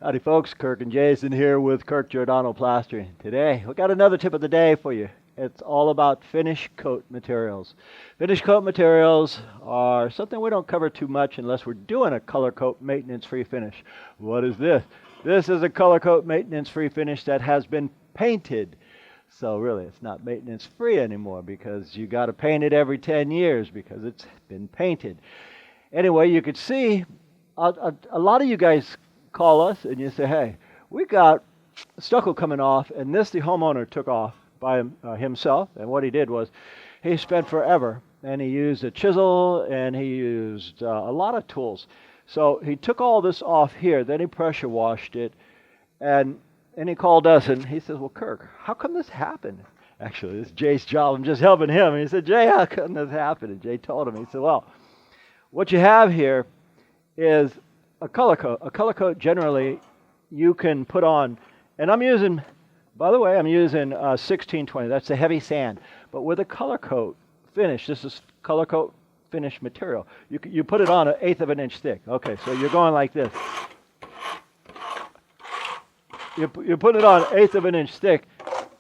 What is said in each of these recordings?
Howdy folks, Kirk and Jason here with Kirk Giordano Plastering. Today, we got another tip of the day for you. It's all about finish coat materials. Finish coat materials are something we don't cover too much unless we're doing a color coat maintenance-free finish. What is this? This is a color coat maintenance-free finish that has been painted. So really, it's not maintenance-free anymore because you got to paint it every 10 years because it's been painted. Anyway, you could see a lot of you guys call us and you say, hey, we got stucco coming off, and this the homeowner took off by himself. And what he did was he spent forever, and he used a chisel and he used a lot of tools. So he took all this off here, then he pressure washed it, and he called us and he says, well, Kirk, how come this happened? Actually, this is Jay's job. I'm just helping him. And he said, Jay, how come this happened? And Jay told him. He said, well, what you have here is a color coat. A color coat generally you can put on, and I'm using, by the way, I'm using 1620. That's a heavy sand. But with a color coat finish, this is color coat finish material. You put it on 1/8 of an inch thick. Okay, so you're going like this. You put it on 1/8 of an inch thick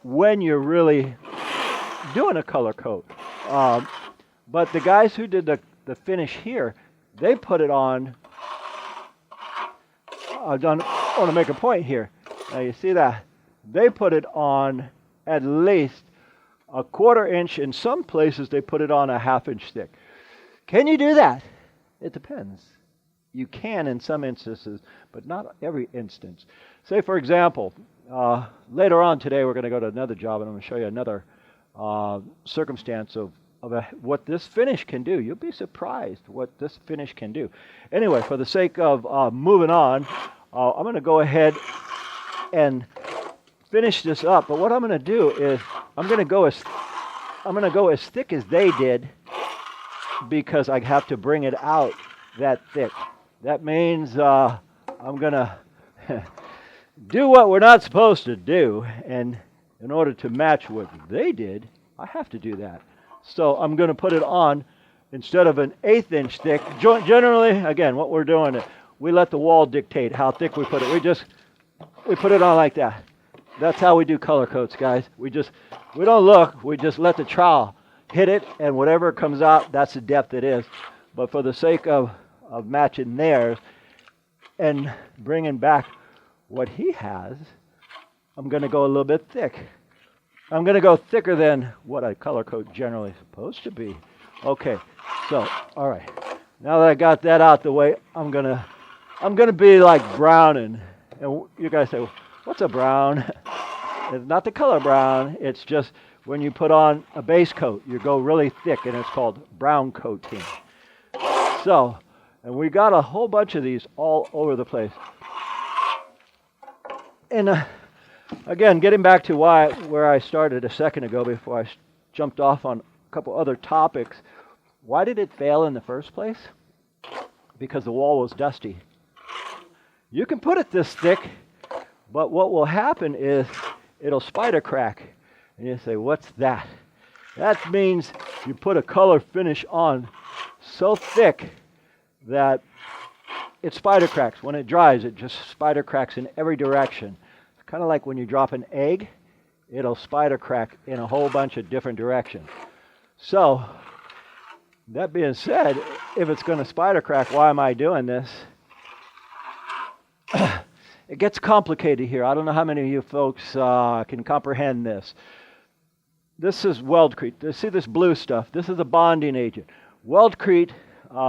when you're really doing a color coat. But the guys who did the finish here, they put it on. I want to make a point here. Now you see that? They put it on at least 1/4 inch. In some places they put it on 1/2 inch thick. Can you do that? It depends. You can in some instances, but not every instance. Say for example, later on today we're going to go to another job and I'm going to show you another circumstance of what this finish can do. You'll be surprised what this finish can do. Anyway, for the sake of moving on, I'm going to go ahead and finish this up. But what I'm going to do is I'm going to go as thick as they did because I have to bring it out that thick. That means I'm going to do what we're not supposed to do, and in order to match what they did, I have to do that. So I'm going to put it on instead of an 1/8 inch thick. Generally, again, what we're doing is we let the wall dictate how thick we put it. We put it on like that. That's how we do color coats, guys. We don't look. We just let the trowel hit it, and whatever comes out, that's the depth it is. But for the sake of matching theirs and bringing back what he has, I'm going to go a little bit thick. I'm going to go thicker than what a color coat generally is supposed to be. Okay, so, all right. Now that I got that out the way, I'm going to be like browning. And you guys say, well, what's a brown? It's not the color brown. It's just when you put on a base coat, you go really thick, and it's called brown coating. So, and we got a whole bunch of these all over the place. And again, getting back to where I started a second ago before I jumped off on a couple other topics, why did it fail in the first place? Because the wall was dusty. You can put it this thick, but what will happen is it'll spider crack. And you say, what's that? That means you put a color finish on so thick that it spider cracks. When it dries, it just spider cracks in every direction. Kind of like when you drop an egg, it'll spider crack in a whole bunch of different directions. So, that being said, if it's going to spider crack, why am I doing this? It gets complicated here. I don't know how many of you folks can comprehend this. This is Weld Crete. See this blue stuff? This is a bonding agent. Weld Crete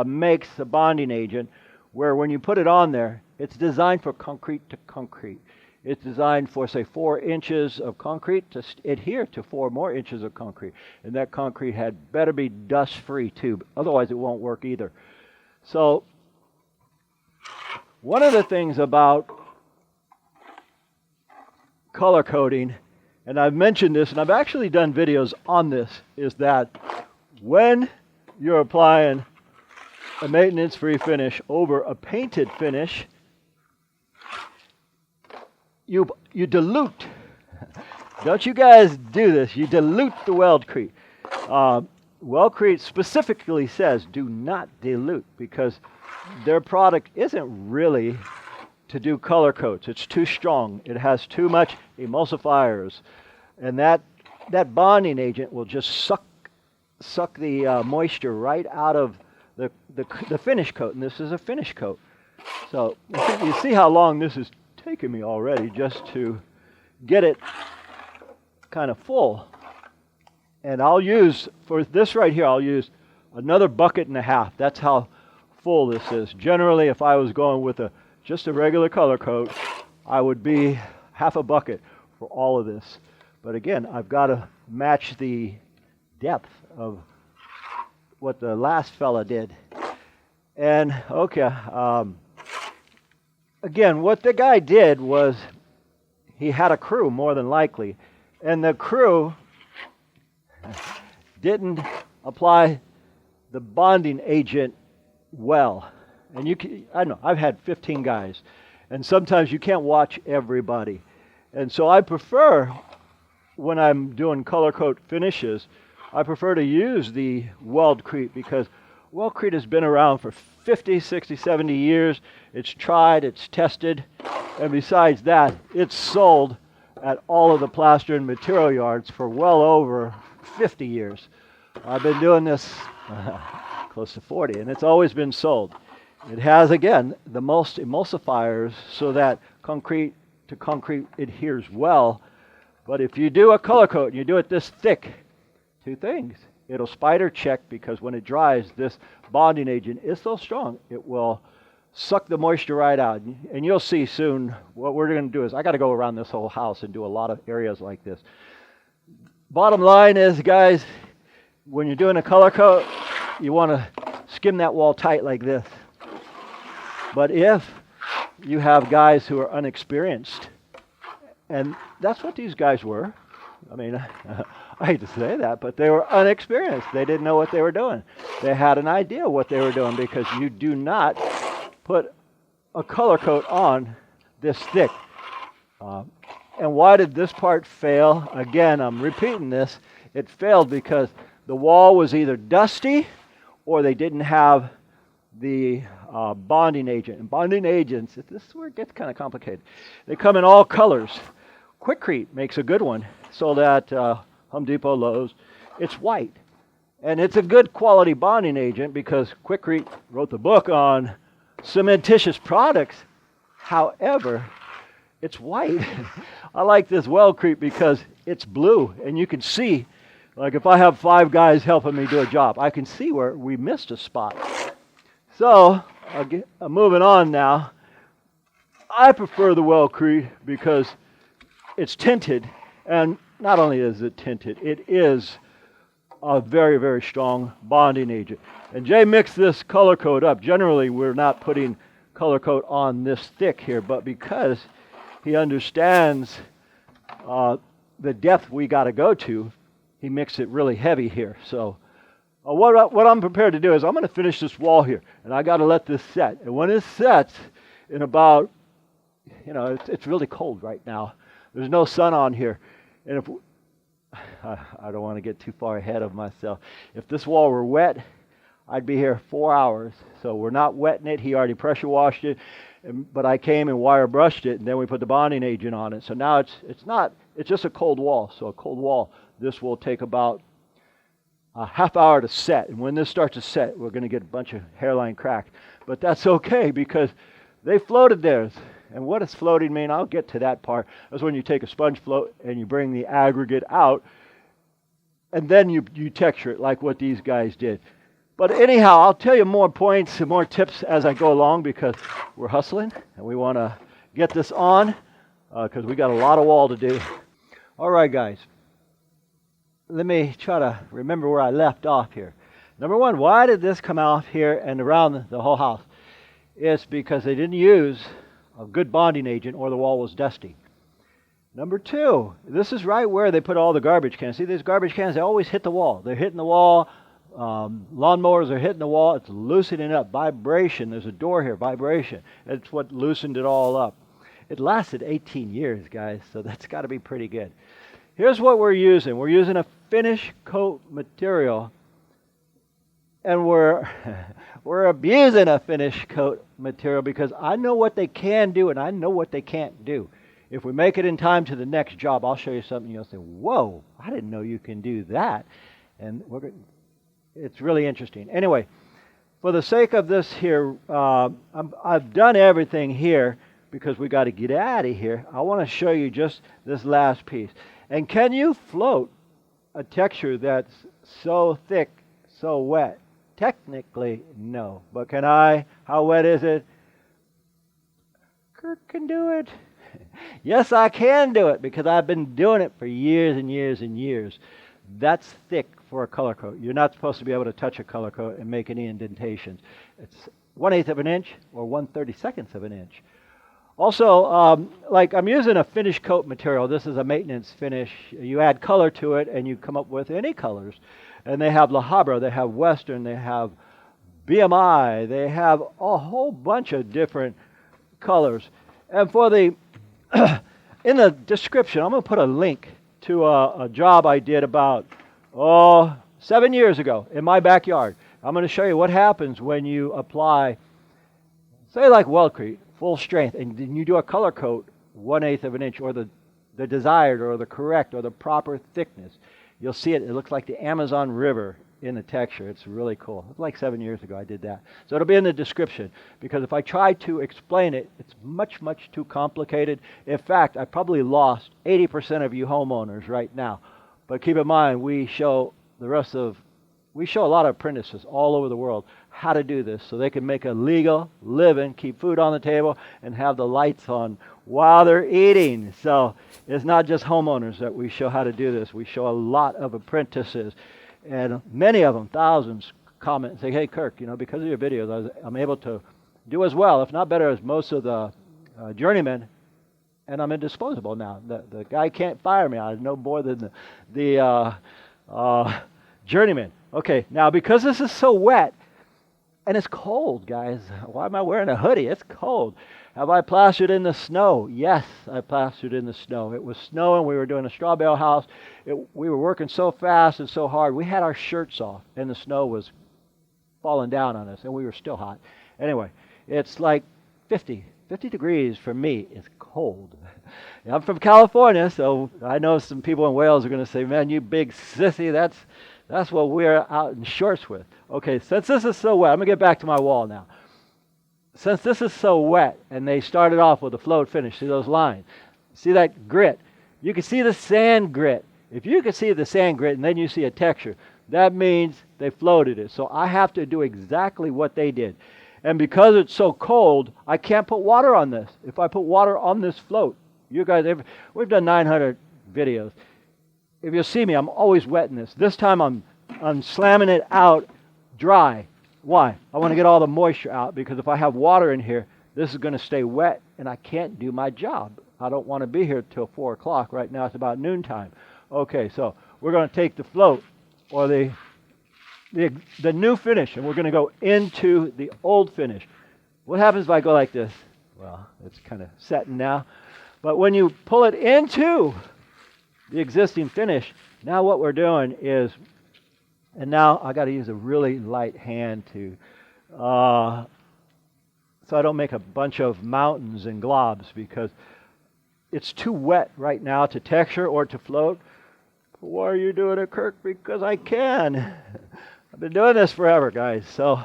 makes a bonding agent where when you put it on there, it's designed for concrete to concrete. It's designed for, say, 4 inches of concrete to adhere to 4 more inches of concrete. And that concrete had better be dust-free, too. Otherwise, it won't work either. So, one of the things about color coding, and I've mentioned this, and I've actually done videos on this, is that when you're applying a maintenance-free finish over a painted finish, you dilute. Don't you guys do this? You dilute the Weld Crete. Weld Crete specifically says do not dilute because their product isn't really to do color coats. It's too strong. It has too much emulsifiers. And that bonding agent will just suck the moisture right out of the finish coat. And this is a finish coat. So you see how long this has taken me already just to get it kind of full. And I'll use, for this right here, I'll use another bucket and a half. That's how full this is. Generally, if I was going with just a regular color coat, I would be half a bucket for all of this. But again, I've got to match the depth of what the last fella did. And okay, again, what the guy did was he had a crew, more than likely, and the crew didn't apply the bonding agent well. And I know, I've had 15 guys, and sometimes you can't watch everybody. And so I prefer, when I'm doing color coat finishes, I prefer to use the Weld Crete, because Weld Crete has been around for 50, 60, 70 years. It's tried, it's tested, and besides that, it's sold at all of the plastering material yards for well over 50 years. I've been doing this close to 40, and it's always been sold. It has, again, the most emulsifiers so that concrete to concrete adheres well. But if you do a color coat and you do it this thick, two things. It'll spider check, because when it dries, this bonding agent is so strong, it will suck the moisture right out. And you'll see soon what we're going to do is I got to go around this whole house and do a lot of areas like this. Bottom line is, guys, when you're doing a color coat, you want to skim that wall tight like this. But if you have guys who are unexperienced, and that's what these guys were. I mean, I hate to say that, but they were unexperienced. They didn't know what they were doing. They had an idea what they were doing, because you do not put a color coat on this thick. And why did this part fail? Again, I'm repeating this. It failed because the wall was either dusty or they didn't have the bonding agent. And bonding agents, this is where it gets kind of complicated. They come in all colors. Quikrete makes a good one, sold at Home Depot, Lowe's. It's white. And it's a good quality bonding agent, because Quikrete wrote the book on cementitious products. However, it's white. I like this Weld Crete because it's blue, and you can see, like if I have 5 guys helping me do a job, I can see where we missed a spot. So, I'm moving on now. I prefer the Weld Crete because it's tinted, and not only is it tinted, it is a very, very strong bonding agent. And Jay mixed this color coat up. Generally, we're not putting color coat on this thick here, but because he understands the depth we got to go to, he mixed it really heavy here. So what I'm prepared to do is I'm going to finish this wall here, and I got to let this set. And when it sets in about, it's really cold right now. There's no sun on here. And if I don't want to get too far ahead of myself. If this wall were wet, I'd be here 4 hours. So we're not wetting it. He already pressure washed it, but I came and wire brushed it, and then we put the bonding agent on it. So now it's just a cold wall. So a cold wall, this will take about a half hour to set. And when this starts to set, we're going to get a bunch of hairline cracks. But that's okay, because they floated theirs. And what does floating mean? I'll get to that part. That's when you take a sponge float and you bring the aggregate out, and then you texture it like what these guys did. But anyhow, I'll tell you more points and more tips as I go along, because we're hustling and we want to get this on, because we got a lot of wall to do. All right, guys. Let me try to remember where I left off here. Number one, why did this come out here and around the whole house? It's because they didn't use a good bonding agent, or the wall was dusty. Number two, this is right where they put all the garbage cans. See these garbage cans? They always hit the wall. They're hitting the wall. Lawnmowers are hitting the wall. It's loosening up. Vibration. There's a door here. Vibration. It's what loosened it all up. It lasted 18 years, guys, so that's got to be pretty good. Here's what we're using. We're using a finish coat material. And we're we're abusing a finish coat material because I know what they can do and I know what they can't do. If we make it in time to the next job, I'll show you something. You'll say, "Whoa, I didn't know you can do that," and it's really interesting. Anyway, for the sake of this here, I've done everything here because we got to get out of here. I want to show you just this last piece. And can you float a texture that's so thick, so wet? Technically, no. But can I? How wet is it? Kirk can do it. Yes, I can do it because I've been doing it for years and years and years. That's thick for a color coat. You're not supposed to be able to touch a color coat and make any indentations. It's 1/8 of an inch or 1/32 of an inch. Also, like I'm using a finish coat material. This is a maintenance finish. You add color to it and you come up with any colors. And they have La Habra, they have Western, they have BMI, they have a whole bunch of different colors. And for the, in the description, I'm going to put a link to a job I did about, 7 years ago in my backyard. I'm going to show you what happens when you apply, say like Weld Crete, full strength, and then you do a color coat 1/8 of an inch, or the desired, or the correct, or the proper thickness. You'll see it. It looks like the Amazon River in the texture. It's really cool. It's like 7 years ago I did that. So it'll be in the description, because if I try to explain it, it's much, much too complicated. In fact, I probably lost 80% of you homeowners right now. But keep in mind, we show a lot of apprentices all over the world how to do this so they can make a legal living, keep food on the table, and have the lights on while they're eating. So it's not just homeowners that we show how to do this. We show a lot of apprentices, and many of them, thousands, comment and say, "Hey, Kirk, because of your videos, I'm able to do as well, if not better, as most of the journeymen, and I'm indisposable now. The guy can't fire me. I know more than the journeyman." Okay, now because this is so wet, and it's cold, guys. Why am I wearing a hoodie? It's cold. Have I plastered in the snow? Yes, I plastered in the snow. It was snowing. We were doing a straw bale house. We were working so fast and so hard. We had our shirts off, and the snow was falling down on us, and we were still hot. Anyway, it's like 50 degrees for me. It's cold. I'm from California, so I know some people in Wales are going to say, "Man, you big sissy, that's what we're out in shorts with." Okay, since this is so wet, I'm going to get back to my wall now. Since this is so wet, and they started off with a float finish, see those lines? See that grit? You can see the sand grit. If you can see the sand grit and then you see a texture, that means they floated it. So I have to do exactly what they did. And because it's so cold, I can't put water on this. If I put water on this float, you guys, we've done 900 videos. If you'll see me, I'm always wetting this. This time I'm slamming it out dry. Why? I want to get all the moisture out, because if I have water in here, this is going to stay wet and I can't do my job. I don't want to be here till 4 o'clock. Right now it's about noontime. Okay, so we're going to take the float, or the new finish, and we're going to go into the old finish. What happens if I go like this? Well, it's kind of setting now. But when you pull it into the existing finish, now what we're doing is, and now I got to use a really light hand to, so I don't make a bunch of mountains and globs, because it's too wet right now to texture or to float. Why are you doing it, Kirk? Because I can. I've been doing this forever, guys. So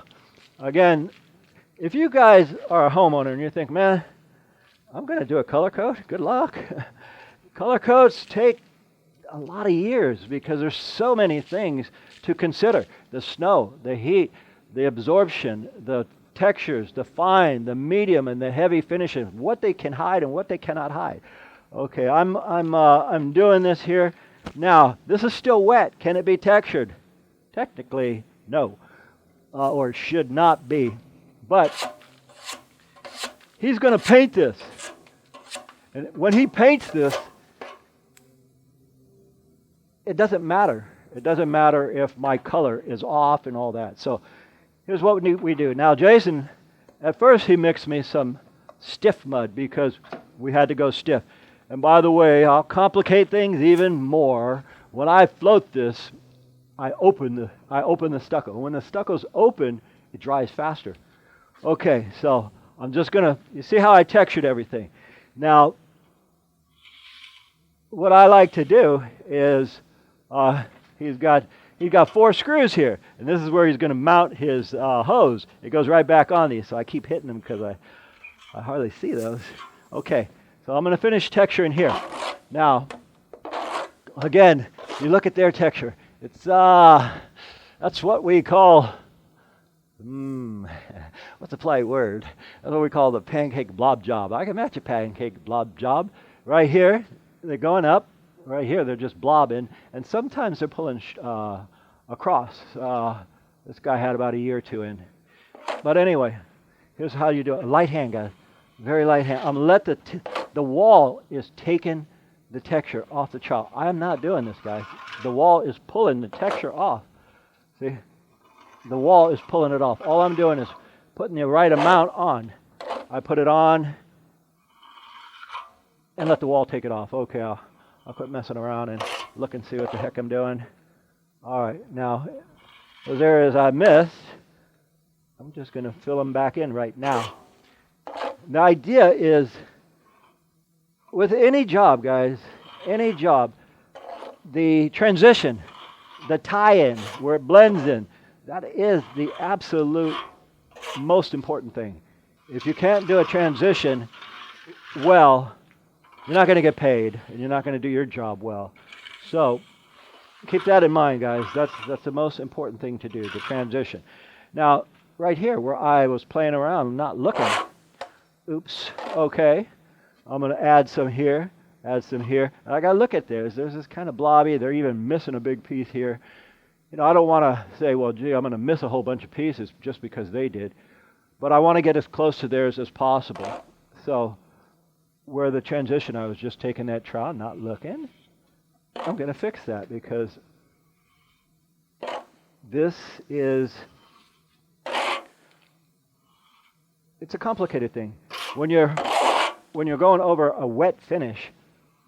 again, if you guys are a homeowner and you think, "Man, I'm going to do a color coat," good luck. Color coats take a lot of years because there's so many things to consider: the snow, the heat, the absorption, the textures, the fine, the medium, and the heavy finishes, what they can hide and what they cannot hide. Okay, I'm doing this here. Now, this is still wet. Can it be textured? Technically, no, or should not be. But he's going to paint this. And when he paints this, it doesn't matter. It doesn't matter if my color is off and all that. So here's what we do. Now, Jason, at first he mixed me some stiff mud because we had to go stiff. And by the way, I'll complicate things even more. When I float this, I open the stucco. When the stucco's open, it dries faster. Okay, so I'm just gonna, you see how I textured everything. Now, what I like to do is, he's got 4 screws here, and this is where he's going to mount his hose. It goes right back on these, so I keep hitting them because I hardly see those. Okay, so I'm going to finish texturing here. Now, again, you look at their texture. It's that's what we call, what's a polite word? That's what we call the pancake blob job. I can match a pancake blob job. Right here, they're going up. Right here, they're just blobbing, and sometimes they're pulling across. This guy had about a year or 2 in. But anyway, here's how you do it. Light hand, guys. Very light hand. I'm going to let the wall is taking the texture off the trowel. I am not doing this, guys. The wall is pulling the texture off. See? The wall is pulling it off. All I'm doing is putting the right amount on. I put it on and let the wall take it off. Okay, I'll quit messing around and look and see what the heck I'm doing. All right, now, those areas I missed, I'm just going to fill them back in right now. The idea is, with any job, guys, any job, the transition, the tie-in, where it blends in, that is the absolute most important thing. If you can't do a transition well, you're not going to get paid, and you're not going to do your job well. So keep that in mind, guys. That's the most important thing to do, the transition. Now, right here, where I was playing around, not looking. Oops. Okay. I'm going to add some here, add some here. And I got to look at theirs. There's this kind of blobby. They're even missing a big piece here. You know, I don't want to say, well, gee, I'm going to miss a whole bunch of pieces just because they did. But I want to get as close to theirs as possible. So where the transition, I was just taking that trowel, not looking. I'm going to fix that because this is, it's a complicated thing. When you're going over a wet finish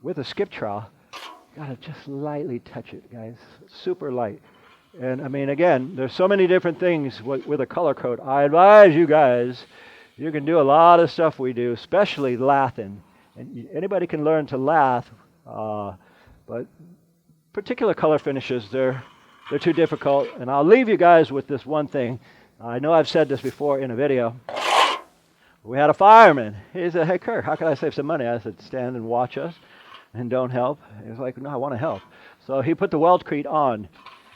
with a skip trowel, you got to just lightly touch it, guys. Super light. And I mean, again, there's so many different things with a color coat. I advise you guys, you can do a lot of stuff we do, especially lathing. And anybody can learn to lath, but particular color finishes, they're too difficult. And I'll leave you guys with this one thing. I know I've said this before in a video. We had a fireman. He said, hey, Kirk, how can I save some money? I said, stand and watch us and don't help. He was like, no, I want to help. So he put the Weld Crete on.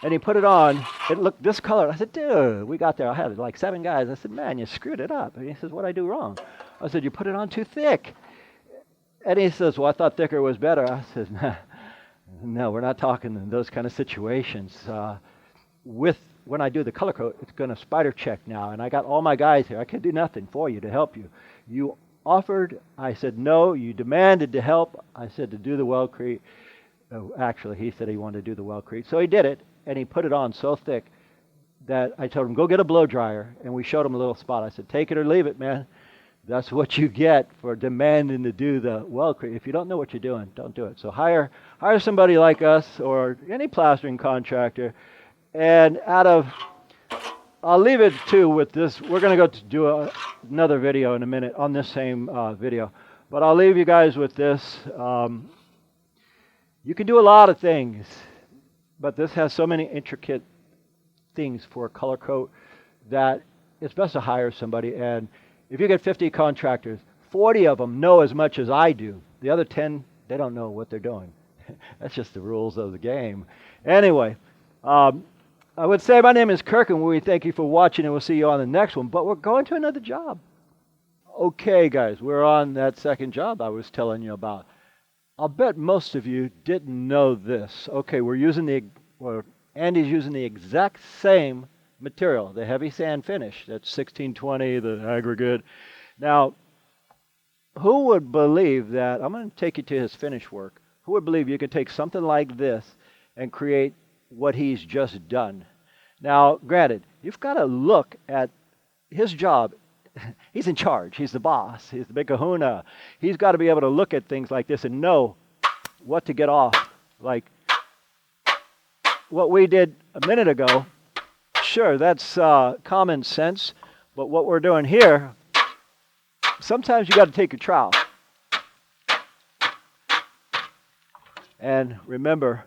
And he put it on. It looked this color. I said, dude, we got there. I had like 7 guys. I said, man, you screwed it up. And he says, what'd I do wrong? I said, you put it on too thick. And he says, well, I thought thicker was better. I said, nah, no, we're not talking in those kind of situations. When I do the color coat, it's going to spider check now. And I got all my guys here. I can do nothing for you to help you. You offered. I said, no. You demanded to help. I said to do the Weld Crete. Actually, he said he wanted to do the Weld Crete. So he did it. And he put it on so thick that I told him, go get a blow dryer. And we showed him a little spot. I said, take it or leave it, man. That's what you get for demanding to do the Weld Crete. If you don't know what you're doing, don't do it. So hire somebody like us or any plastering contractor. And I'll leave it too with this. We're going to go to do another video in a minute on this same video. But I'll leave you guys with this. You can do a lot of things. But this has so many intricate things for a color coat that it's best to hire somebody. And if you get 50 contractors, 40 of them know as much as I do. The other 10, they don't know what they're doing. That's just the rules of the game. Anyway, I would say my name is Kirk, and we thank you for watching, and we'll see you on the next one. But we're going to another job. Okay, guys, we're on that second job I was telling you about. I'll bet most of you didn't know this. Okay, Andy's using the exact same material, the heavy sand finish. That's 1620, the aggregate. Now, who would believe that, I'm going to take you to his finish work. Who would believe you could take something like this and create what he's just done? Now, granted, you've got to look at his job. He's in charge. He's the boss. He's the big kahuna. He's got to be able to look at things like this and know what to get off. Like, what we did a minute ago, sure, that's common sense, but what we're doing here, sometimes you got to take your trowel. And remember,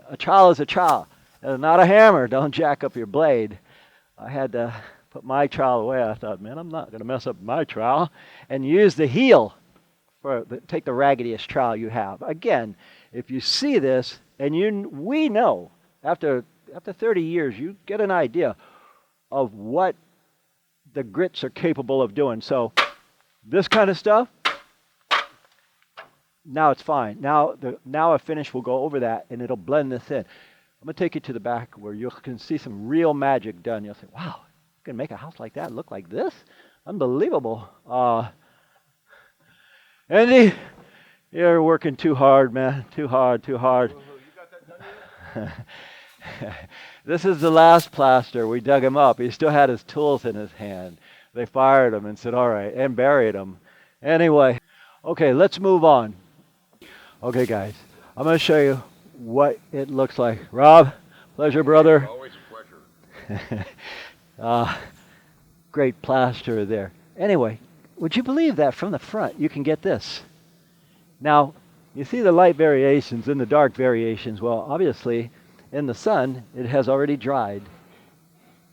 a trowel is a trowel. It's not a hammer. Don't jack up your blade. I had to put my trowel away. I thought, man, I'm not going to mess up my trowel. And use the heel. Take the raggediest trowel you have. Again, if you see this, and we know, after 30 years, you get an idea of what the grits are capable of doing. So this kind of stuff, now it's fine. Now a finish will go over that, and it'll blend this in. I'm going to take you to the back where you can see some real magic done. You'll say, wow, you can make a house like that look like this? Unbelievable. Andy, you're working too hard, man. Too hard. You got that done yet? This is the last plaster. We dug him up. He still had his tools in his hand. They fired him and said, all right, and buried him. Anyway, okay, let's move on. Okay, guys, I'm going to show you what it looks like. Rob, pleasure, brother. Always a pleasure. Great plaster there. Anyway, would you believe that from the front you can get this? Now, you see the light variations and the dark variations. Well, obviously, in the sun, it has already dried.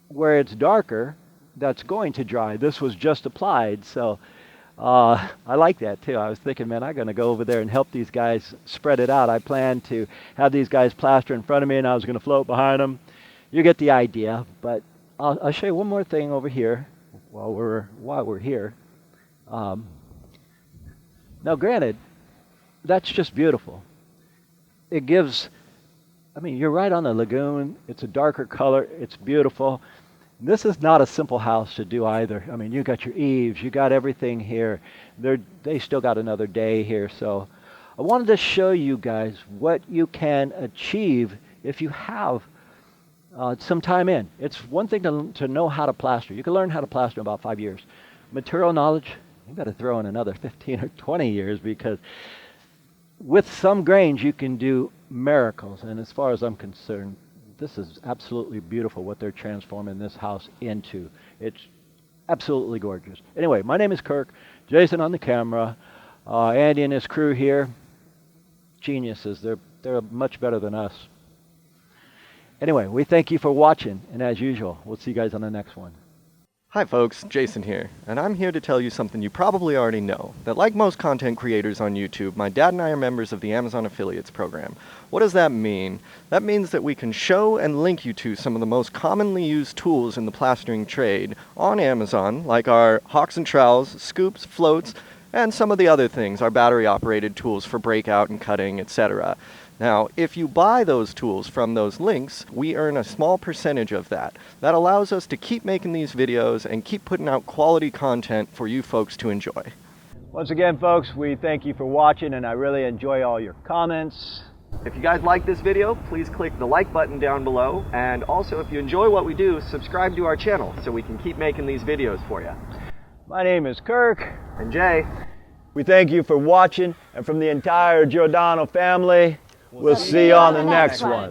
Where it's darker, that's going to dry. This was just applied, so I like that too. I was thinking, man, I'm going to go over there and help these guys spread it out. I planned to have these guys plaster in front of me, and I was going to float behind them. You get the idea, but I'll show you one more thing over here while we're here. Now, granted, that's just beautiful. It gives, I mean, you're right on the lagoon. It's a darker color. It's beautiful. This is not a simple house to do either. I mean, you got your eaves, you got everything here. They still got another day here. So I wanted to show you guys what you can achieve if you have some time in. It's one thing to know how to plaster. You can learn how to plaster in about 5 years. Material knowledge, you got to throw in another 15 or 20 years, because with some grains you can do miracles. And as far as I'm concerned, this is absolutely beautiful what they're transforming this house into. It's absolutely gorgeous. Anyway, my name is Kirk. Jason on the camera. Andy and his crew here. Geniuses. They're much better than us. Anyway, we thank you for watching. And as usual, we'll see you guys on the next one. Hi folks, Jason here, and I'm here to tell you something you probably already know, that like most content creators on YouTube, my dad and I are members of the Amazon Affiliates program. What does that mean? That means that we can show and link you to some of the most commonly used tools in the plastering trade on Amazon, like our hawks and trowels, scoops, floats, and some of the other things, our battery-operated tools for breakout and cutting, etc. Now, if you buy those tools from those links, we earn a small percentage of that. That allows us to keep making these videos and keep putting out quality content for you folks to enjoy. Once again, folks, we thank you for watching, and I really enjoy all your comments. If you guys like this video, please click the like button down below. And also, if you enjoy what we do, subscribe to our channel so we can keep making these videos for you. My name is Kirk. And Jay. We thank you for watching, and from the entire Giordano family, we'll see you on the next one.